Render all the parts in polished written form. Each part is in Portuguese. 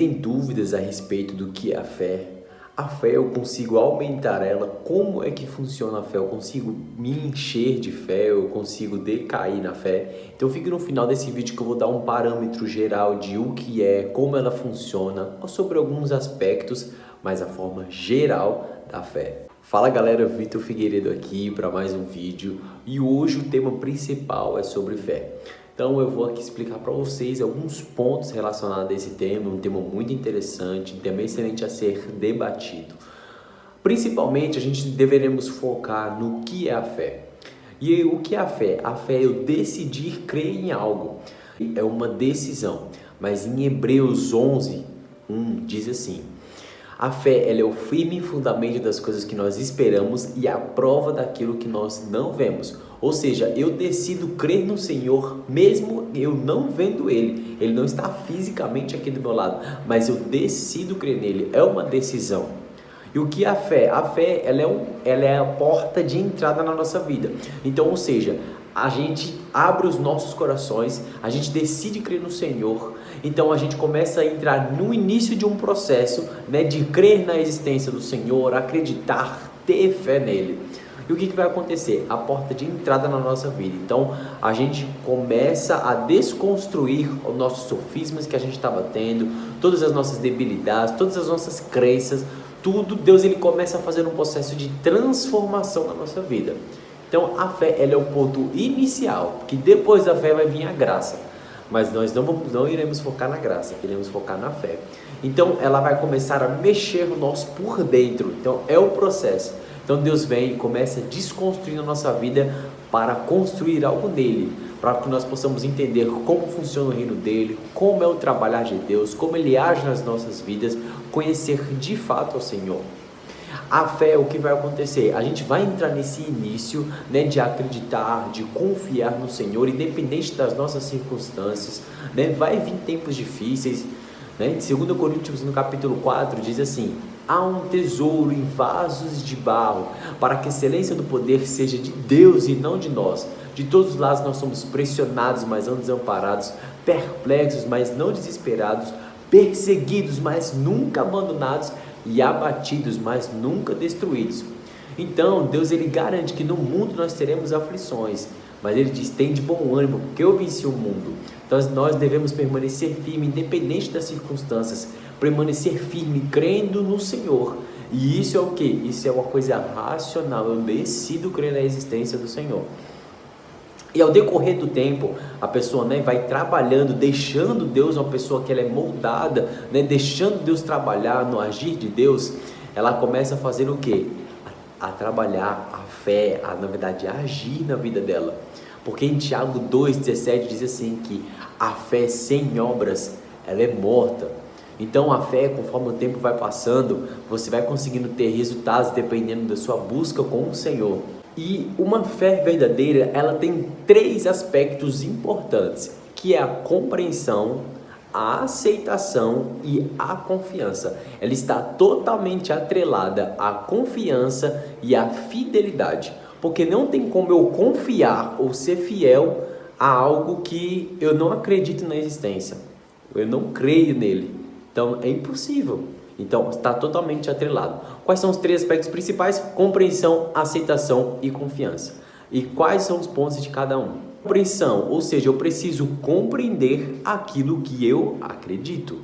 Tem dúvidas a respeito do que é a fé? A fé, eu consigo aumentar ela? Como é que funciona a fé? Eu consigo me encher de fé? Eu consigo decair na fé? Então fique no final desse vídeo que eu vou dar um parâmetro geral de o que é, como ela funciona, sobre alguns aspectos, mas a forma geral da fé. Fala galera, Vitor Figueiredo aqui para mais um vídeo e hoje o tema principal é sobre fé. Então eu vou aqui explicar para vocês alguns pontos relacionados a esse tema, um tema muito interessante, um tema excelente a ser debatido. Principalmente a gente deveremos focar no que é a fé. E o que é a fé? A fé é eu decidir crer em algo, é uma decisão. Mas em Hebreus 11:1 diz assim: a fé, ela é o firme fundamento das coisas que nós esperamos e a prova daquilo que nós não vemos. Ou seja, eu decido crer no Senhor mesmo eu não vendo Ele. Ele não está fisicamente aqui do meu lado, mas eu decido crer nele. É uma decisão. E o que é a fé? A fé, ela é a porta de entrada na nossa vida. Então, ou seja, a gente abre os nossos corações, a gente decide crer no Senhor, então a gente começa a entrar no início de um processo, né, de crer na existência do Senhor, acreditar, ter fé nele. E o que vai acontecer? A porta de entrada na nossa vida. Então a gente começa a desconstruir os nossos sofismas que a gente estava tendo, todas as nossas debilidades, todas as nossas crenças, tudo. Deus ele começa a fazer um processo de transformação na nossa vida. Então a fé, ela é o ponto inicial, porque depois da fé vai vir a graça. Mas nós não iremos focar na graça, iremos focar na fé. Então ela vai começar a mexer no nosso por dentro. Então é o processo. Então Deus vem e começa a desconstruir a nossa vida para construir algo nele, para que nós possamos entender como funciona o reino dele, como é o trabalhar de Deus, como ele age nas nossas vidas, conhecer de fato o Senhor. A fé, o que vai acontecer? A gente vai entrar nesse início, né, de acreditar, de confiar no Senhor, independente das nossas circunstâncias, né? Vai vir tempos difíceis, né? Em 2 Coríntios, no capítulo 4, diz assim: há um tesouro em vasos de barro, para que a excelência do poder seja de Deus e não de nós. De todos os lados nós somos pressionados, mas não desamparados, perplexos, mas não desesperados, perseguidos, mas nunca abandonados, e abatidos, mas nunca destruídos. Então Deus ele garante que no mundo nós teremos aflições, mas ele diz: tem de bom ânimo, porque eu venci o mundo. Então nós devemos permanecer firme, independente das circunstâncias, permanecer firme, crendo no Senhor. E isso é o que? Isso é uma coisa racional. Eu decido crer na existência do Senhor. E ao decorrer do tempo, a pessoa, né, vai trabalhando, deixando Deus, uma pessoa que ela é moldada, né, deixando Deus trabalhar no agir de Deus, ela começa a fazer o quê? A trabalhar a fé, na verdade, a agir na vida dela. Porque em Tiago 2,17 diz assim que a fé sem obras, ela é morta. Então a fé, conforme o tempo vai passando, você vai conseguindo ter resultados dependendo da sua busca com o Senhor. E uma fé verdadeira, ela tem 3 aspectos importantes, que é a compreensão, a aceitação e a confiança. Ela está totalmente atrelada à confiança e à fidelidade, porque não tem como eu confiar ou ser fiel a algo que eu não acredito na existência, eu não creio nele, então é impossível. Então está totalmente atrelado. Quais são os 3 aspectos principais? Compreensão, aceitação e confiança. E quais são os pontos de cada um? Compreensão, ou seja, eu preciso compreender aquilo que eu acredito.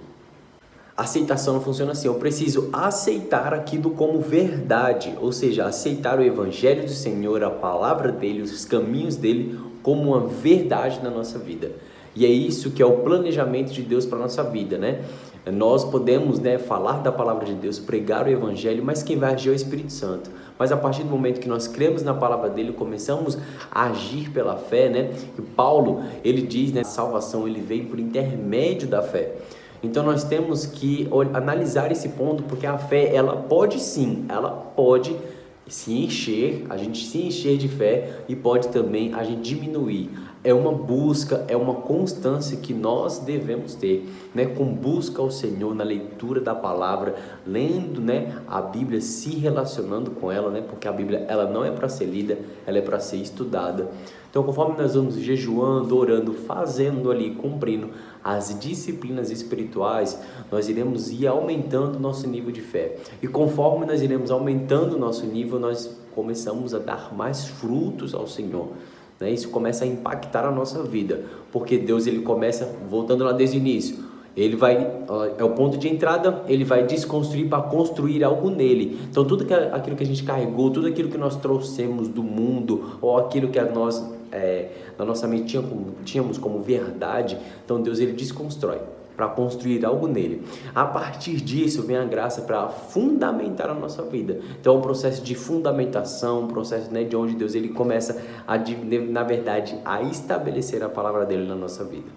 Aceitação não funciona assim, eu preciso aceitar aquilo como verdade, ou seja, aceitar o evangelho do Senhor, a palavra dele, os caminhos dele como uma verdade na nossa vida. E é isso que é o planejamento de Deus para a nossa vida, né? Nós podemos, né, falar da palavra de Deus, pregar o evangelho, mas quem vai agir é o Espírito Santo. Mas a partir do momento que nós cremos na palavra dele, começamos a agir pela fé, né? E Paulo, ele diz, né, a salvação ele veio por intermédio da fé. Então nós temos que analisar esse ponto, porque a fé, ela pode sim, ela pode se encher, a gente se encher de fé, e pode também a gente diminuir. é uma busca, é uma constância que nós devemos ter, né? Com busca ao Senhor na leitura da palavra, lendo, né, a Bíblia, se relacionando com ela, né? Porque a Bíblia, ela não é para ser lida, ela é para ser estudada. Então, conforme nós vamos jejuando, orando, fazendo ali, cumprindo as disciplinas espirituais, nós iremos ir aumentando o nosso nível de fé. E conforme nós iremos aumentando o nosso nível, nós começamos a dar mais frutos ao Senhor. Né? Isso começa a impactar a nossa vida, porque Deus, ele começa, voltando lá desde o início, ele vai, é o ponto de entrada, ele vai desconstruir para construir algo nele. Então tudo aquilo que a gente carregou, tudo aquilo que nós trouxemos do mundo, ou aquilo que nós na nossa mente tínhamos como verdade, então Deus, ele desconstrói para construir algo nele. A partir disso vem a graça para fundamentar a nossa vida. Então é um processo de fundamentação, um processo, né, de onde Deus, ele começa na verdade a estabelecer a palavra dele na nossa vida.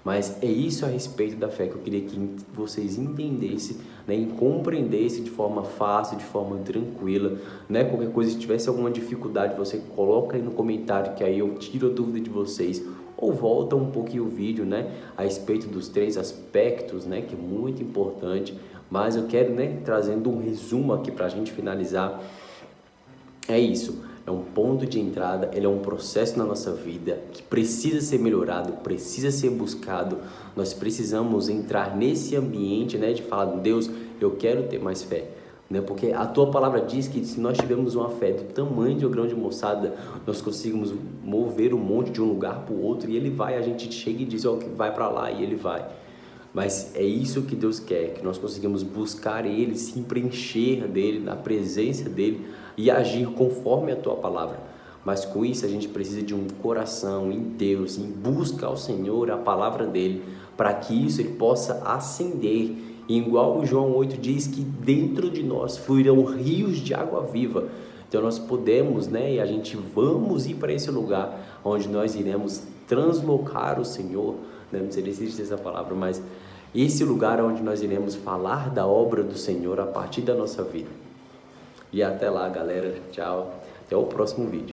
Mas é isso a respeito da fé que eu queria que vocês entendessem, né, e compreendessem de forma fácil, de forma tranquila, né? Qualquer coisa, se tivesse alguma dificuldade, você coloca aí no comentário, que aí eu tiro a dúvida de vocês, ou volta um pouquinho o vídeo, né, a respeito dos 3 aspectos, né, que é muito importante. Mas eu quero, né, trazendo um resumo aqui para a gente finalizar. É isso. É um ponto de entrada, ele é um processo na nossa vida que precisa ser melhorado, precisa ser buscado. Nós precisamos entrar nesse ambiente, né, de falar: Deus, eu quero ter mais fé, né? Porque a tua palavra diz que se nós tivermos uma fé do tamanho de um grão de mostarda, nós conseguimos mover um monte de um lugar para o outro, e ele vai, a gente chega e diz: ó, que vai para lá, e ele vai. Mas é isso que Deus quer, que nós conseguimos buscar Ele, se preencher dEle, na presença dEle e agir conforme a Tua palavra. Mas com isso a gente precisa de um coração em Deus, em busca ao Senhor, a palavra dEle, para que isso Ele possa ascender. E igual o João 8 diz, que dentro de nós fluirão rios de água viva. Então nós podemos, né, e a gente vamos ir para esse lugar onde nós iremos translocar o Senhor, né? Não sei nem se existe essa palavra, mas esse lugar onde nós iremos falar da obra do Senhor a partir da nossa vida. E até lá, galera. Tchau. Até o próximo vídeo.